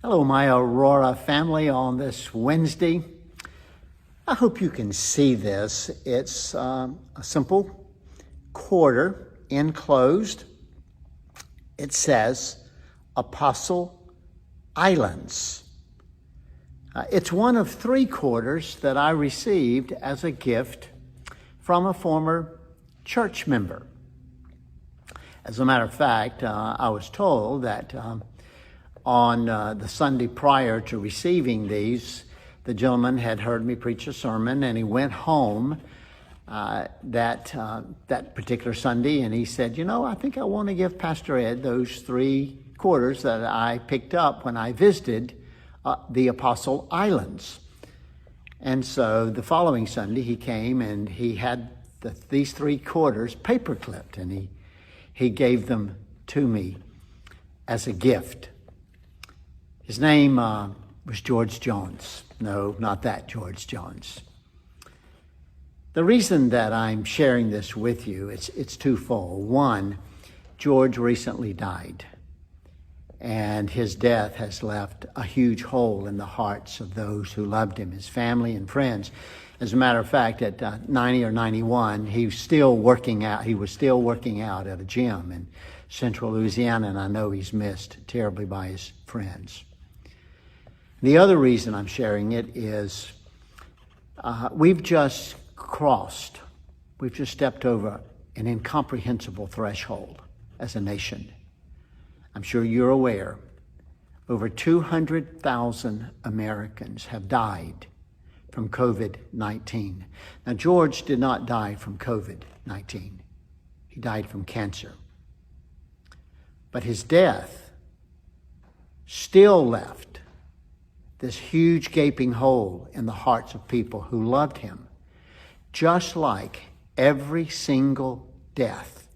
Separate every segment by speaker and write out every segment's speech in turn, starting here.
Speaker 1: Hello, my Aurora family on this Wednesday. I hope you can see this. It's a simple quarter enclosed. It says Apostle Islands. It's one of 3 quarters that I received as a gift from a former church member. As a matter of fact, I was told that on the Sunday prior to receiving these, the gentleman had heard me preach a sermon, and he went home that particular Sunday, and he said, I think I want to give Pastor Ed those 3 quarters that I picked up when I visited the Apostle Islands. And so the following Sunday he came and he had these 3 quarters paper clipped, and he gave them to me as a gift. His name was George Jones. No, not that George Jones. The reason that I'm sharing this with you, it's twofold. One, George recently died, and his death has left a huge hole in the hearts of those who loved him, his family and friends. As a matter of fact, at 90 or 91, he was still working out. He was still working out at a gym in central Louisiana, and I know he's missed terribly by his friends. The other reason I'm sharing it is we've just stepped over an incomprehensible threshold as a nation. I'm sure you're aware, over 200,000 Americans have died from COVID-19. Now, George did not die from COVID-19. He died from cancer. But his death still left this huge gaping hole in the hearts of people who loved him, just like every single death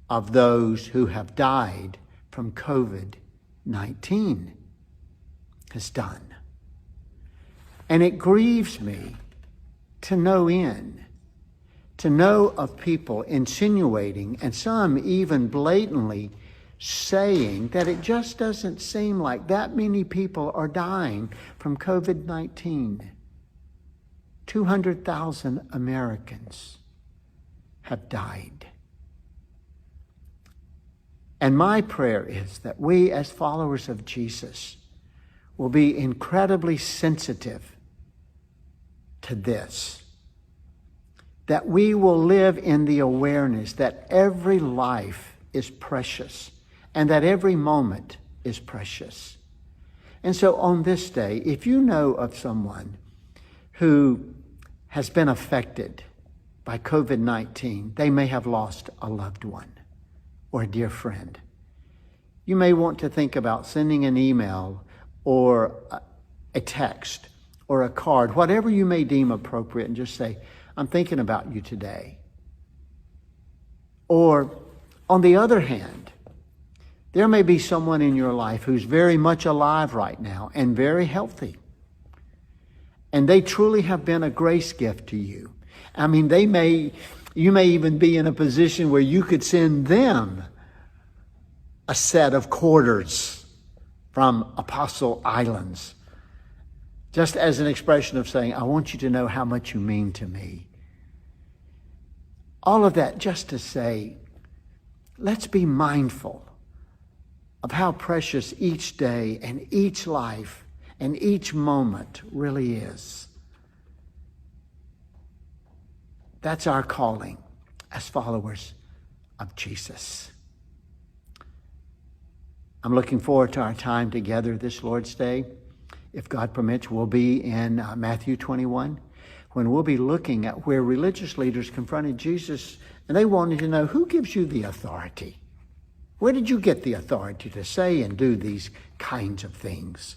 Speaker 1: of those who have died from COVID-19 has done. And it grieves me to no end to know of people insinuating, and some even blatantly saying, that it just doesn't seem like that many people are dying from COVID-19. 200,000 Americans have died. And my prayer is that we, as followers of Jesus, will be incredibly sensitive to this. That we will live in the awareness that every life is precious, and that every moment is precious. And so on this day, if you know of someone who has been affected by COVID-19, they may have lost a loved one or a dear friend. You may want to think about sending an email or a text or a card, whatever you may deem appropriate, and just say, I'm thinking about you today. Or on the other hand, there may be someone in your life who's very much alive right now and very healthy. And they truly have been a grace gift to you. I mean, you may even be in a position where you could send them a set of quarters from Apostle Islands, just as an expression of saying, I want you to know how much you mean to me. All of that just to say, let's be mindful of how precious each day and each life and each moment really is. That's our calling as followers of Jesus. I'm looking forward to our time together this Lord's Day. If God permits, we'll be in Matthew 21, when we'll be looking at where religious leaders confronted Jesus, and they wanted to know, who gives you the authority? Where did you get the authority to say and do these kinds of things?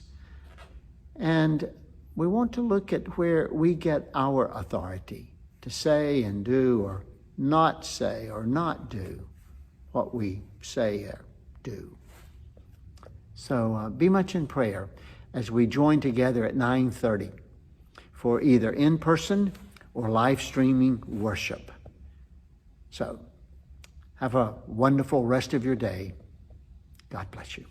Speaker 1: And we want to look at where we get our authority to say and do, or not say or not do what we say or do. So be much in prayer as we join together at 9:30 for either in-person or live streaming worship. So have a wonderful rest of your day. God bless you.